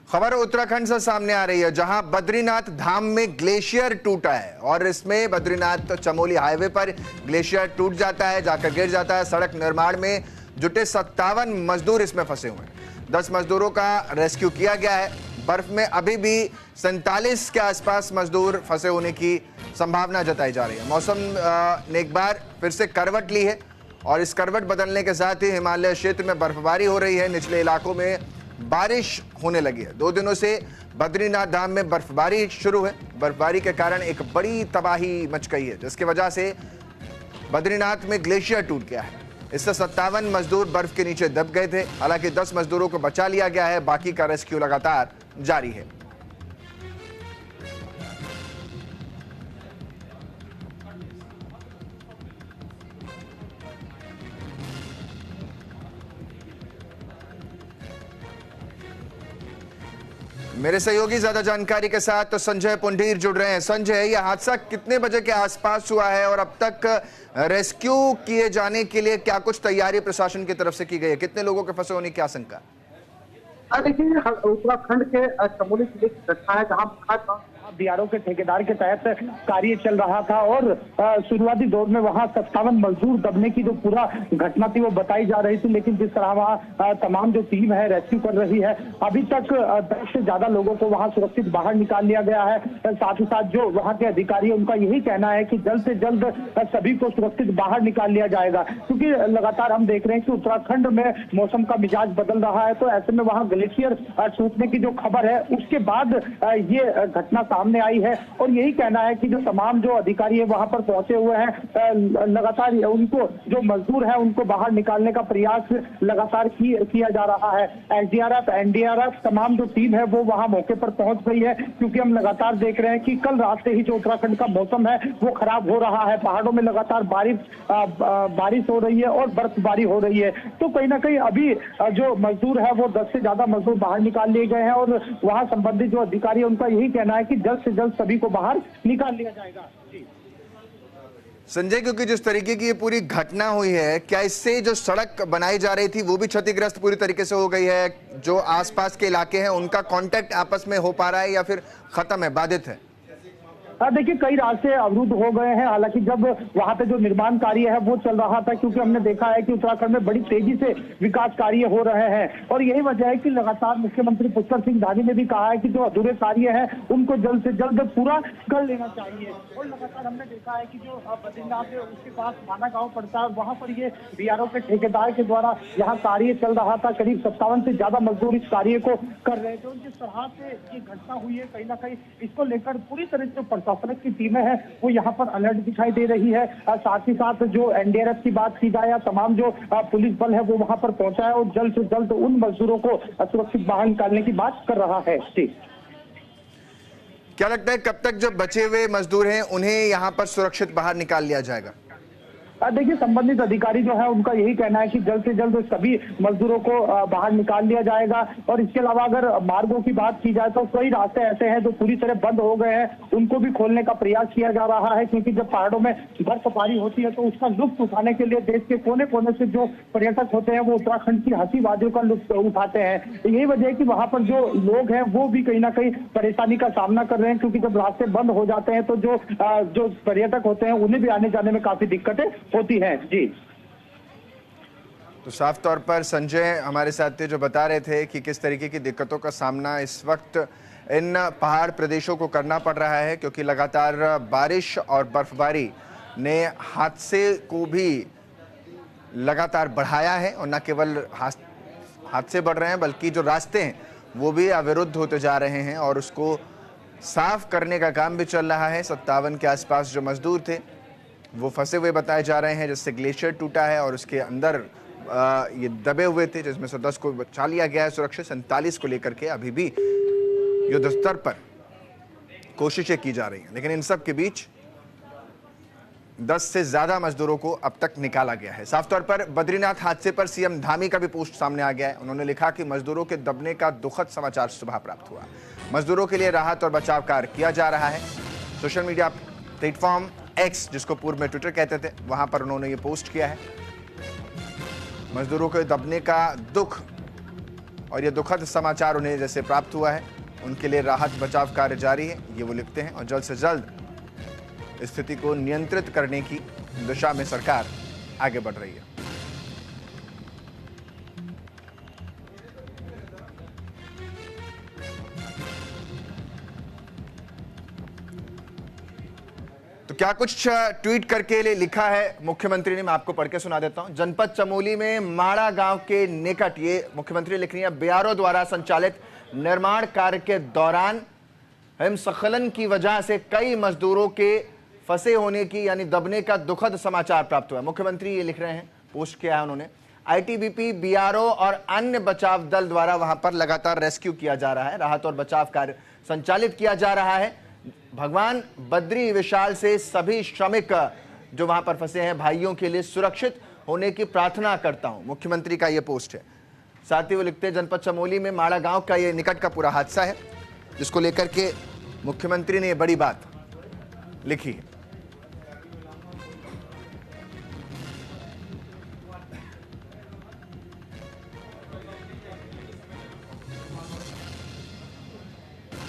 खबर उत्तराखंड से सामने आ रही है, जहां बद्रीनाथ धाम में ग्लेशियर टूटा है और इसमें बद्रीनाथ चमोली हाईवे पर ग्लेशियर टूट जाता है, जाकर गिर जाता है। सड़क निर्माण में जुटे 57 मजदूर इसमें फंसे हुए हैं। 10 मजदूरों का रेस्क्यू किया गया है। बर्फ में अभी भी 47 के आसपास मजदूर फंसे होने की संभावना जताई जा रही है। मौसम ने एक बार फिर से करवट ली है और इस करवट बदलने के साथ ही हिमालय क्षेत्र में बर्फबारी हो रही है। निचले इलाकों में बारिश होने लगी है। 2 दिनों से बद्रीनाथ धाम में बर्फबारी शुरू है। बर्फबारी के कारण एक बड़ी तबाही मच गई है, जिसकी वजह से बद्रीनाथ में ग्लेशियर टूट गया है। इससे 57 मजदूर बर्फ के नीचे दब गए थे। हालांकि 10 मजदूरों को बचा लिया गया है। बाकी का रेस्क्यू लगातार जारी है। मेरे सहयोगी ज्यादा जानकारी के साथ तो संजय पुंडीर जुड़ रहे हैं। संजय, यह हादसा कितने बजे के आसपास हुआ है और अब तक रेस्क्यू किए जाने के लिए क्या कुछ तैयारी प्रशासन की तरफ से की गई है? कितने लोगों के फंसे होने की आशंका? देखिए, उत्तराखंड के चमोली जिले की घटना है, जहाँ बीआरओ के ठेकेदार के तहत कार्य चल रहा था और शुरुआती दौर में वहां 57 मजदूर दबने की जो पूरा घटना थी वो बताई जा रही थी। लेकिन जिस तरह वहां तमाम जो टीम है रेस्क्यू कर रही है, अभी तक 10 से ज्यादा लोगों को वहां सुरक्षित बाहर निकाल लिया गया है। साथ ही साथ जो वहां के अधिकारी, उनका यही कहना है कि जल्द से जल्द सभी को सुरक्षित बाहर निकाल लिया जाएगा, क्योंकि लगातार हम देख रहे हैं कि उत्तराखंड में मौसम का मिजाज बदल रहा है। तो ऐसे में वहां ग्लेशियर टूटने की जो खबर है, उसके बाद ये घटना सामने आई है। और यही कहना है कि जो तमाम जो अधिकारी है वहां पर पहुंचे हुए हैं, लगातार उनको जो मजदूर है उनको बाहर निकालने का प्रयास लगातार किया जा रहा है। एसडीआरएफ, एनडीआरएफ, तमाम जो टीम है वो वहां मौके पर पहुंच गई है, क्योंकि हम लगातार देख रहे हैं कि कल रात से ही जो उत्तराखंड का मौसम है वो खराब हो रहा है। पहाड़ों में लगातार बारिश हो रही है और बर्फबारी हो रही है। तो कहीं ना कहीं अभी जो मजदूर है वो 10 से ज्यादा मजदूर बाहर निकाल लिए गए हैं और वहां संबंधित जो अधिकारी है उनका यही कहना है कि जल्द से जल्द सभी को बाहर निकाल लिया जाएगा। जी संजय, क्योंकि जिस तरीके की ये पूरी घटना हुई है, क्या इससे जो सड़क बनाई जा रही थी वो भी क्षतिग्रस्त पूरी तरीके से हो गई है? जो आसपास के इलाके हैं उनका कांटेक्ट आपस में हो पा रहा है या फिर खत्म है, बाधित है? देखिए, कई रास्ते अवरुद्ध हो गए हैं। हालांकि जब वहां पे जो निर्माण कार्य है वो चल रहा था, क्योंकि हमने देखा है कि उत्तराखंड में बड़ी तेजी से विकास कार्य हो रहे हैं और यही वजह है कि लगातार मुख्यमंत्री पुष्कर सिंह धामी ने भी कहा है कि जो अधूरे कार्य है उनको जल्द से जल्द पूरा कर लेना चाहिए। और लगातार हमने देखा है कि जो बद्रीनाथ है उसके पास माना गांव पड़ता है, वहां पर ये बीआरओ के ठेकेदार के द्वारा यहाँ कार्य चल रहा था। करीब 57 से ज्यादा मजदूर इस कार्य को कर रहे थे। जिस तरह से ये घटना हुई है, कहीं ना कहीं इसको लेकर पूरी तरह से प्रशासनिक की टीमें हैं वो यहाँ पर अलर्ट दिखाई दे रही है। साथ ही साथ जो एनडीआरएफ की बात की जाए या तमाम जो पुलिस बल है वो वहां पर पहुंचा है और जल्द से जल्द उन मजदूरों को सुरक्षित बाहर निकालने की बात कर रहा है। क्या लगता है कब तक जो बचे हुए मजदूर हैं उन्हें यहाँ पर सुरक्षित बाहर निकाल लिया जाएगा? देखिए, संबंधित अधिकारी जो है उनका यही कहना है कि जल्द से जल्द सभी मजदूरों को बाहर निकाल लिया जाएगा। और इसके अलावा अगर मार्गों की बात की जाए तो कई रास्ते ऐसे हैं जो पूरी तरह बंद हो गए हैं, उनको भी खोलने का प्रयास किया जा रहा है, क्योंकि जब पहाड़ों में बर्फबारी होती है तो उसका लुत्फ उठाने के लिए देश के कोने कोने से जो पर्यटक होते हैं वो उत्तराखंड की हंसी वादियों का लुत्फ उठाते हैं। यही वजह है कि वहां पर जो लोग हैं वो भी कहीं ना कहीं परेशानी का सामना कर रहे हैं, क्योंकि जब रास्ते बंद हो जाते हैं तो जो पर्यटक होते हैं उन्हें भी आने जाने में काफी दिक्कतें होती है। जी तो साफ तौर पर संजय हमारे साथी जो बता रहे थे कि किस तरीके की दिक्कतों का सामना इस वक्त इन पहाड़ प्रदेशों को करना पड़ रहा है, क्योंकि लगातार बारिश और बर्फबारी ने हादसे को भी लगातार बढ़ाया है और न केवल हादसे बढ़ रहे हैं बल्कि जो रास्ते हैं वो भी अवरुद्ध होते जा रहे हैं और उसको साफ करने का काम भी चल रहा है। 57 के आसपास जो मजदूर थे वो फंसे हुए बताए जा रहे हैं, जिससे ग्लेशियर टूटा है और उसके अंदर ये दबे हुए थे, जिसमें से 10 को बचा लिया गया है सुरक्षित। 47 को लेकर के अभी भी युद्ध स्तर पर कोशिशें की जा रही हैं, लेकिन इन सब के बीच 10 से ज्यादा मजदूरों को अब तक निकाला गया है। साफ तौर पर बद्रीनाथ हादसे पर सीएम धामी का भी पोस्ट सामने आ गया है। उन्होंने लिखा कि मजदूरों के दबने का दुखद समाचार सुबह प्राप्त हुआ। मजदूरों के लिए राहत और बचाव कार्य किया जा रहा है। सोशल मीडिया प्लेटफॉर्म एक्स, जिसको पूर्व में ट्विटर कहते थे, वहां पर उन्होंने ये पोस्ट किया है। मजदूरों के दबने का दुख और यह दुखद समाचार उन्हें जैसे प्राप्त हुआ है। उनके लिए राहत बचाव कार्य जारी है, ये वो लिखते हैं, और जल्द से जल्द स्थिति को नियंत्रित करने की दिशा में सरकार आगे बढ़ रही है। तो क्या कुछ ट्वीट करके लिखा है मुख्यमंत्री ने, मैं आपको पढ़ के सुना देता हूं। जनपद चमोली में माड़ा गांव के निकट, ये मुख्यमंत्री लिख रही है, बीआरओ द्वारा संचालित निर्माण कार्य के दौरान हिमस्खलन की वजह से कई मजदूरों के फंसे होने की यानी दबने का दुखद समाचार प्राप्त हुआ है। मुख्यमंत्री ये लिख रहे हैं, पोस्ट किया है उन्होंने। आईटीबीपी, बीआरओ और अन्य बचाव दल द्वारा वहां पर लगातार रेस्क्यू किया जा रहा है, राहत और बचाव कार्य संचालित किया जा रहा है। भगवान बद्री विशाल से सभी श्रमिक जो वहां पर फंसे हैं भाइयों के लिए सुरक्षित होने की प्रार्थना करता हूं, मुख्यमंत्री का यह पोस्ट है। साथ ही वो लिखते हैं, जनपद चमोली में माड़ा गांव का ये निकट का पूरा हादसा है जिसको लेकर के मुख्यमंत्री ने ये बड़ी बात लिखी है।